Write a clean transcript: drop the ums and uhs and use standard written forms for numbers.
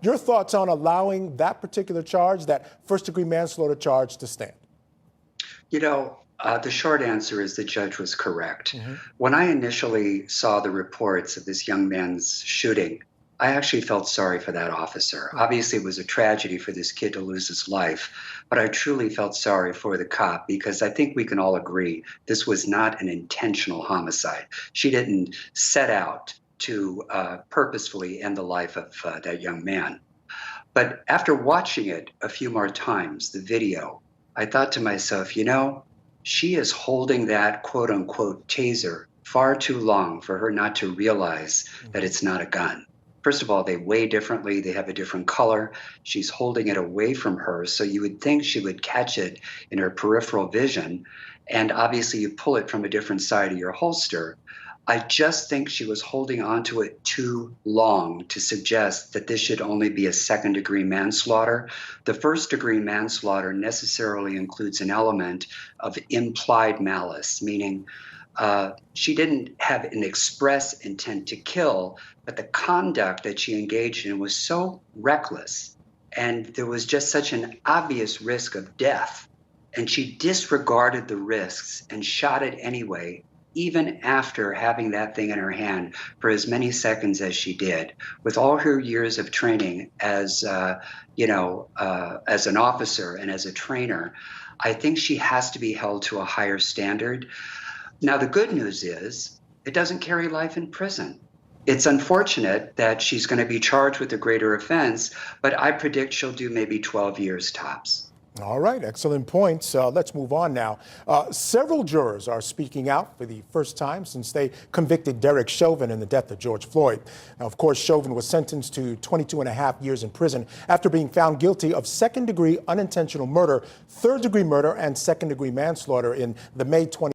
Your thoughts on allowing that particular charge, that first-degree manslaughter charge, to stand? The short answer is the judge was correct. When I initially saw the reports of this young man's shooting, I actually felt sorry for that officer. Obviously, it was a tragedy for this kid to lose his life, but I truly felt sorry for the cop because I think we can all agree this was not an intentional homicide. She didn't set out to purposefully end the life of that young man. But after watching it a few more times, the video, I thought to myself, she is holding that quote unquote taser far too long for her not to realize that it's not a gun. First of all, they weigh differently. They have a different color. She's holding it away from her. So you would think she would catch it in her peripheral vision. And obviously you pull it from a different side of your holster. I just think she was holding onto it too long to suggest that this should only be a second-degree manslaughter. The first-degree manslaughter necessarily includes an element of implied malice, meaning she didn't have an express intent to kill, but the conduct that she engaged in was so reckless, and there was just such an obvious risk of death, and she disregarded the risks and shot it anyway, even after having that thing in her hand for as many seconds as she did. With all her years of training as an officer and as a trainer, I think she has to be held to a higher standard. Now, the good news is it doesn't carry life in prison. It's unfortunate that she's going to be charged with a greater offense, but I predict she'll do maybe 12 years tops. All right, excellent points. Let's move on now. Several jurors are speaking out for the first time since they convicted Derek Chauvin in the death of George Floyd. Now, of course, Chauvin was sentenced to 22.5 years in prison after being found guilty of second-degree unintentional murder, third-degree murder, and second-degree manslaughter in the May 20